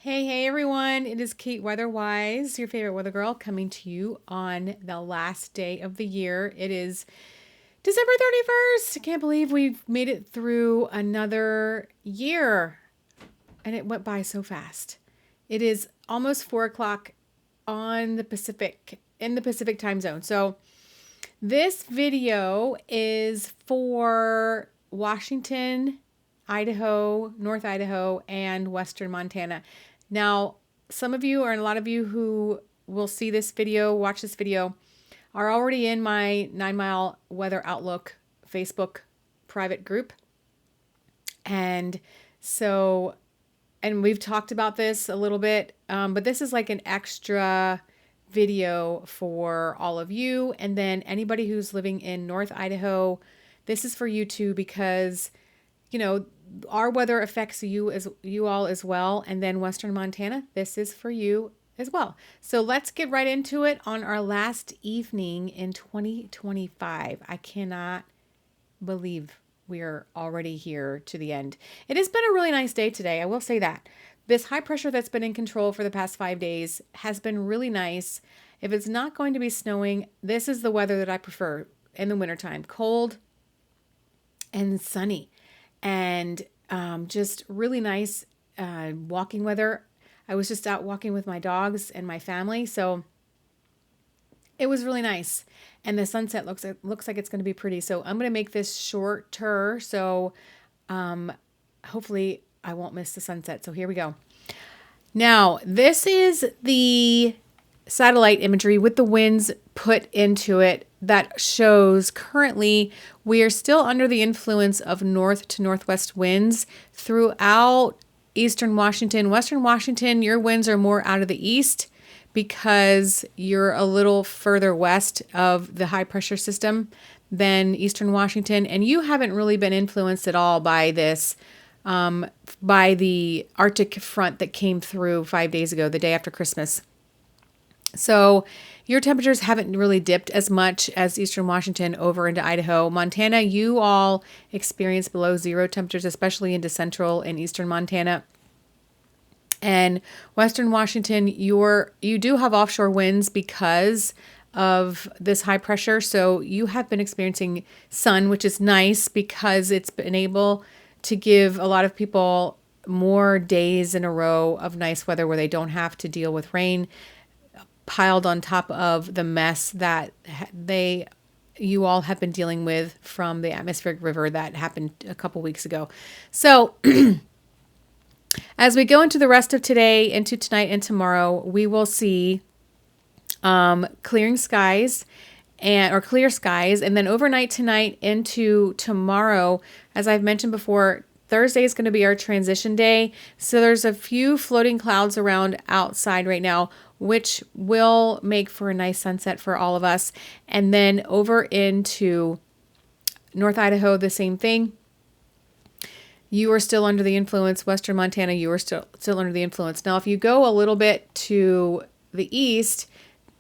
Hey everyone, it is Kate Weatherwise, your favorite weather girl, coming to you on the last day of the year. It is December 31st. I can't believe we've made it through another year and it went by so fast. It is almost 4 o'clock on the Pacific, in the Pacific time zone. So this video is for Washington, Idaho, North Idaho, and Western Montana. Now, some of you, or a lot of you who will see this video, watch this video, are already in my 9 Mile Weather Outlook Facebook private group. And so, and we've talked about this a little bit, but this is like an extra video for all of you. And then anybody who's living in North Idaho, this is for you too, because, our weather affects you all as well. And then Western Montana, this is for you as well. So let's get right into it on our last evening in 2025. I cannot believe we're already here to the end. It has been a really nice day today. I will say that. This high pressure that's been in control for the past 5 days has been really nice. If it's not going to be snowing, this is the weather that I prefer in the wintertime. Cold and sunny and just really nice walking weather. I was just out walking with my dogs and my family, so it was really nice. And the sunset looks like it's going to be pretty. So I'm going to make this shorter, so hopefully I won't miss the sunset. So here we go. Now, this is the satellite imagery with the winds put into it that shows currently we are still under the influence of north to northwest winds throughout eastern Washington. Western Washington, your winds are more out of the east because you're a little further west of the high pressure system than eastern Washington, and you haven't really been influenced at all by this, by the Arctic front that came through 5 days ago, the day after Christmas. So your temperatures haven't really dipped as much as eastern Washington over into Idaho. Montana, you all experience below zero temperatures, especially into central and eastern Montana. And western Washington, you do have offshore winds because of this high pressure. So you have been experiencing sun, which is nice because it's been able to give a lot of people more days in a row of nice weather where they don't have to deal with rain piled on top of the mess that you all have been dealing with from the atmospheric river that happened a couple weeks ago. So as we go into the rest of today, into tonight and tomorrow, we will see clearing skies or clear skies. And then overnight tonight into tomorrow, as I've mentioned before, Thursday is going to be our transition day. So there's a few floating clouds around outside right now, which will make for a nice sunset for all of us. And then over into North Idaho, the same thing. You are still under the influence. Western Montana, you are still under the influence. Now, if you go a little bit to the east,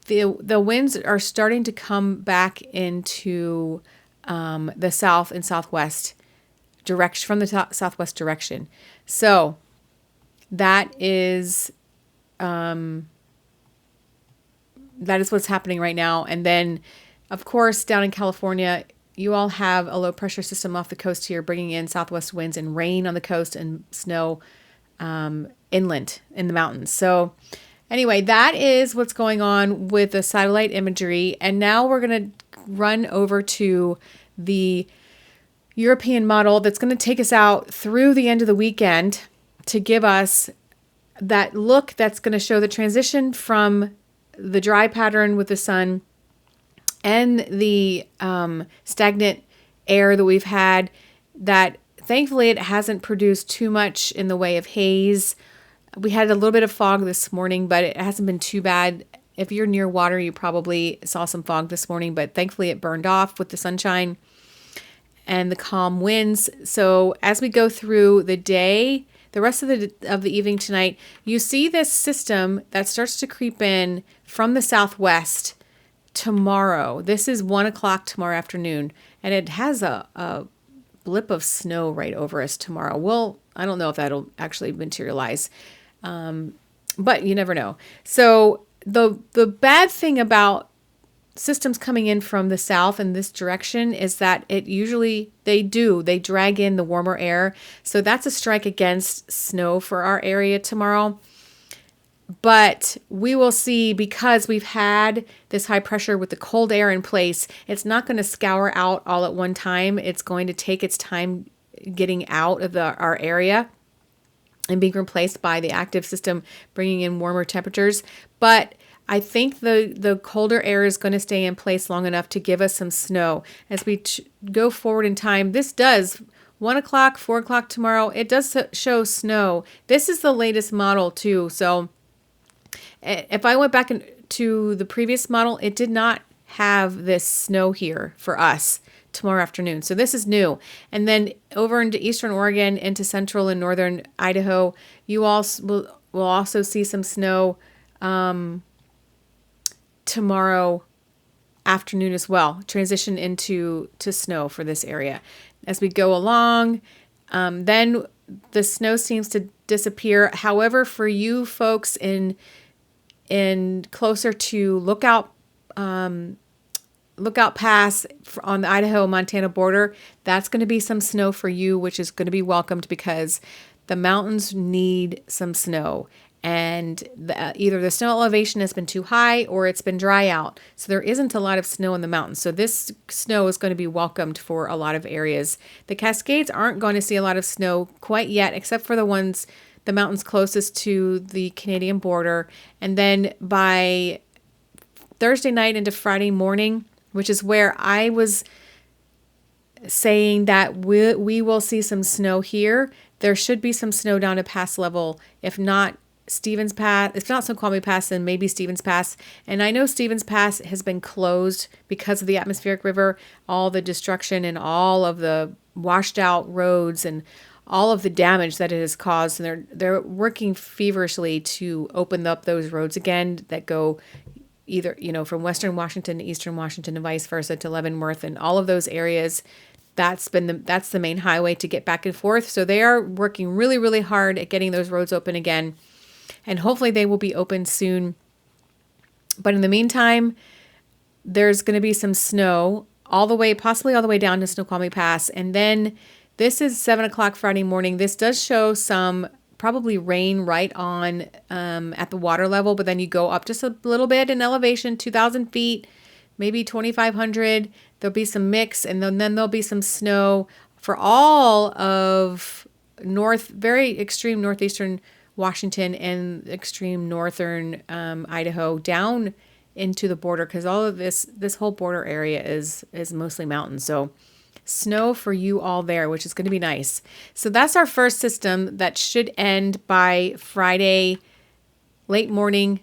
the winds are starting to come back into the south and southwest direction, from the southwest direction. So that is what's happening right now. And then, of course, down in California, you all have a low pressure system off the coast here, bringing in southwest winds and rain on the coast and snow inland in the mountains. So anyway, that is what's going on with the satellite imagery. And now we're going to run over to the European model that's going to take us out through the end of the weekend to give us that look that's going to show the transition from the dry pattern with the sun and the stagnant air that we've had, that thankfully it hasn't produced too much in the way of haze. We had a little bit of fog this morning, but it hasn't been too bad. If you're near water, you probably saw some fog this morning, but thankfully it burned off with the sunshine and the calm winds. So as we go through the day, the rest of the evening tonight, you see this system that starts to creep in from the southwest tomorrow. This is 1 o'clock tomorrow afternoon, and it has a blip of snow right over us tomorrow. Well, I don't know if that'll actually materialize. But you never know. So the bad thing about systems coming in from the south in this direction is that it usually they drag in the warmer air. So that's a strike against snow for our area tomorrow. But we will see, because we've had this high pressure with the cold air in place, it's not going to scour out all at one time. It's going to take its time getting out of our area and being replaced by the active system bringing in warmer temperatures. But I think the colder air is going to stay in place long enough to give us some snow. As we go forward in time, this does 1 o'clock, 4 o'clock tomorrow, it does show snow. This is the latest model too. So if I went back to the previous model, it did not have this snow here for us tomorrow afternoon. So this is new. And then over into eastern Oregon, into central and northern Idaho, you also will also see some snow tomorrow afternoon as well. Transition to snow for this area. As we go along, then the snow seems to disappear. However, for you folks in closer to Lookout Pass on the Idaho-Montana border, that's going to be some snow for you, which is going to be welcomed because the mountains need some snow. And either the snow elevation has been too high or it's been dry out. So there isn't a lot of snow in the mountains. So this snow is going to be welcomed for a lot of areas. The Cascades aren't going to see a lot of snow quite yet, except for the mountains closest to the Canadian border. And then by Thursday night into Friday morning, which is where I was saying that we will see some snow here. There should be some snow down to pass level, if not Stevens Pass, if not Snoqualmie Pass, then maybe Stevens Pass. And I know Stevens Pass has been closed because of the atmospheric river, all the destruction and all of the washed out roads and all of the damage that it has caused. And they're working feverishly to open up those roads again that go either, from western Washington to eastern Washington and vice versa to Leavenworth and all of those areas. That's the main highway to get back and forth. So they are working really, really hard at getting those roads open again. And hopefully they will be open soon. But in the meantime, there's going to be some snow possibly all the way down to Snoqualmie Pass. And then this is 7 o'clock Friday morning. This does show some probably rain right on at the water level, but then you go up just a little bit in elevation, 2,000 feet, maybe 2,500. There'll be some mix, and then there'll be some snow for all of very extreme northeastern Washington and extreme northern Idaho down into the border, because all of this whole border area is mostly mountains. So snow for you all there, which is going to be nice. So that's our first system that should end by Friday, late morning,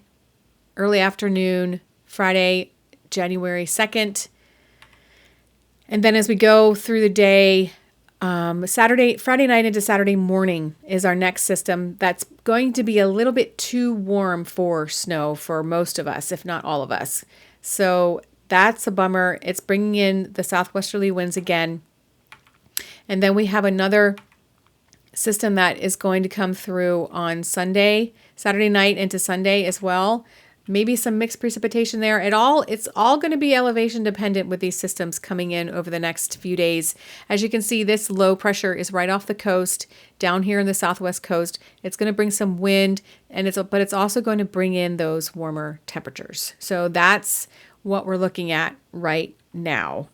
early afternoon, Friday, January 2nd. And then as we go through the day, Friday night into Saturday morning is our next system. That's going to be a little bit too warm for snow for most of us, if not all of us. So that's a bummer. It's bringing in the southwesterly winds again. And then we have another system that is going to come through on Saturday night into Sunday as well. Maybe some mixed precipitation there. It's all going to be elevation dependent with these systems coming in over the next few days. As you can see, this low pressure is right off the coast down here in the southwest coast. It's going to bring some wind, but it's also going to bring in those warmer temperatures. So that's what we're looking at right now.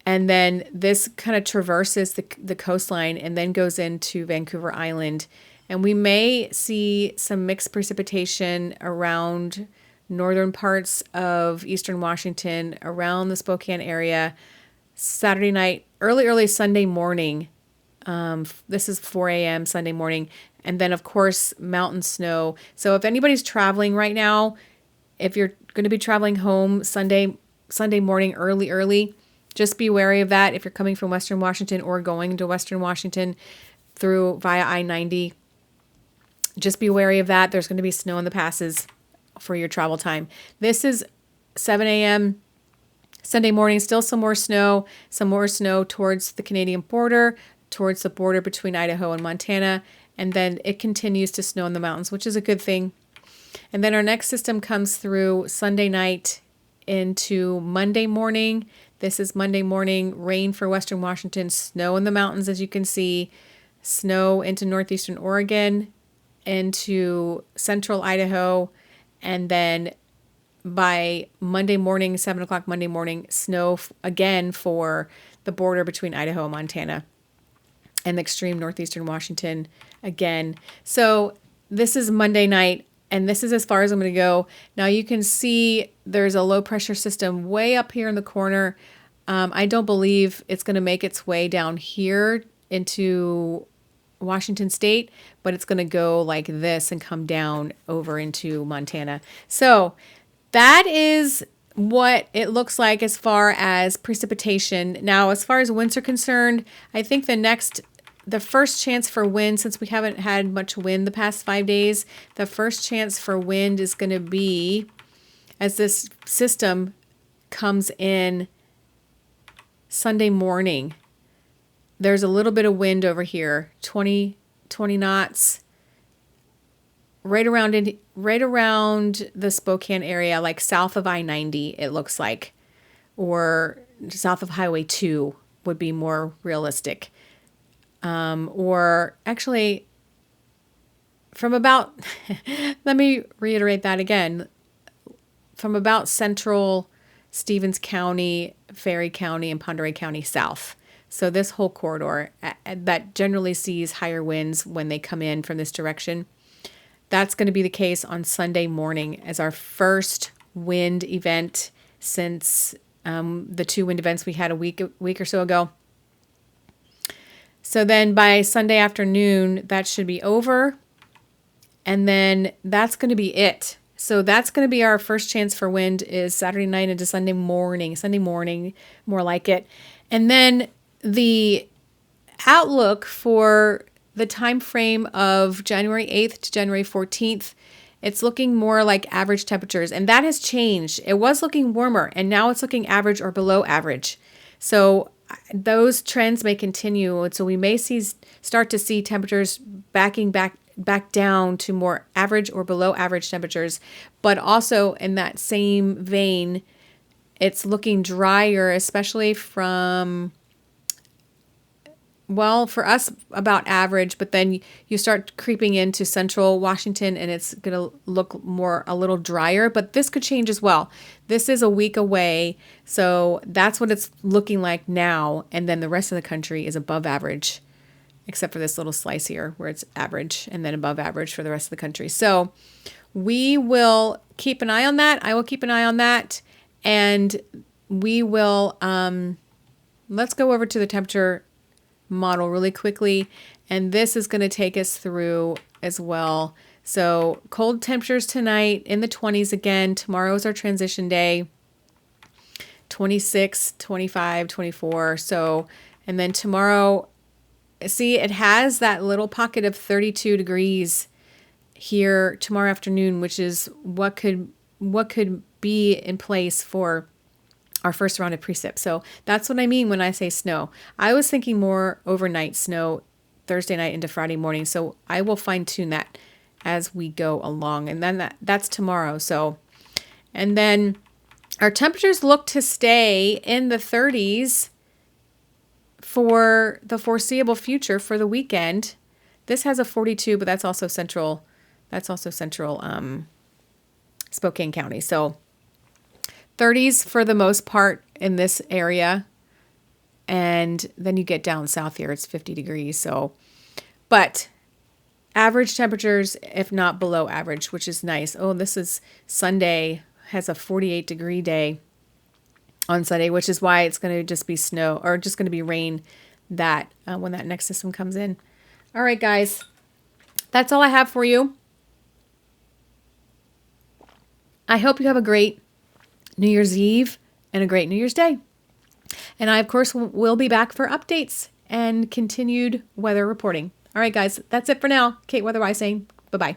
And then this kind of traverses the coastline and then goes into Vancouver Island. And we may see some mixed precipitation around northern parts of eastern Washington, around the Spokane area, Saturday night, early Sunday morning. This is 4 a.m. Sunday morning. And then, of course, mountain snow. So if anybody's traveling right now, if you're going to be traveling home Sunday morning early, just be wary of that. If you're coming from western Washington or going to western Washington via I-90, just be wary of that. There's going to be snow in the passes for your travel time. This is 7 a.m. Sunday morning. Still some more snow towards the Canadian border, towards the border between Idaho and Montana. and then it continues to snow in the mountains, which is a good thing. And then our next system comes through Sunday night into Monday morning. This is Monday morning, rain for Western Washington, snow in the mountains, as you can see, snow into northeastern Oregon, into central Idaho, and then by Monday morning, 7 o'clock Monday morning, snow again for the border between Idaho and Montana and extreme northeastern Washington again. So this is Monday night, and this is as far as I'm going to go. Now you can see there's a low pressure system way up here in the corner. I don't believe it's going to make its way down here into Washington State, but it's going to go like this and come down over into Montana. So that is what it looks like as far as precipitation. Now, as far as winds are concerned, I think the first chance for wind, since we haven't had much wind the past 5 days, the first chance for wind is going to be as this system comes in Sunday morning. There's a little bit of wind over here, 20 knots, right around the Spokane area, like south of I-90, it looks like, or south of Highway 2 would be more realistic. Or actually from about, let me reiterate that again, from about central Stevens County, Ferry County, and Pend Oreille County south. So this whole corridor that generally sees higher winds when they come in from this direction. That's going to be the case on Sunday morning as our first wind event since the 2 wind events we had a week or so ago. So then by Sunday afternoon, that should be over. And then that's going to be it. So that's going to be our first chance for wind is Saturday night into Sunday morning, more like it. And then the outlook for the time frame of January 8th to January 14th, it's looking more like average temperatures, and that has changed. It was looking warmer, and now it's looking average or below average. So those trends may continue, and so we may start to see temperatures backing back down to more average or below average temperatures. But also in that same vein, it's looking drier, especially from, well, for us about average, but then you start creeping into central Washington and it's going to look a little drier, but this could change as well. This is a week away, so that's what it's looking like now, and then the rest of the country is above average, except for this little slice here where it's average and then above average for the rest of the country. So we will keep an eye on that. I will keep an eye on that, and we will, let's go over to the temperature model really quickly, and this is going to take us through as well. So cold temperatures tonight in the 20s again. Tomorrow is our transition day, 26, 25, 24. So, and then tomorrow, see, it has that little pocket of 32 degrees here tomorrow afternoon, which is what could be in place for our first round of precip. So that's what I mean when I say snow. I was thinking more overnight snow Thursday night into Friday morning. So I will fine tune that as we go along. And then that's tomorrow. So, and then our temperatures look to stay in the 30s for the foreseeable future for the weekend. This has a 42, but that's also central. Spokane County. So 30s for the most part in this area. And then you get down south here, it's 50 degrees. So, but average temperatures, if not below average, which is nice. Oh, this is Sunday, has a 48 degree day on Sunday, which is why it's going to just be snow or just going to be rain that when that next system comes in. All right, guys, that's all I have for you. I hope you have a great New Year's Eve and a great New Year's Day. And I, of course, will be back for updates and continued weather reporting. All right, guys, that's it for now. Kate Weatherwise saying bye-bye.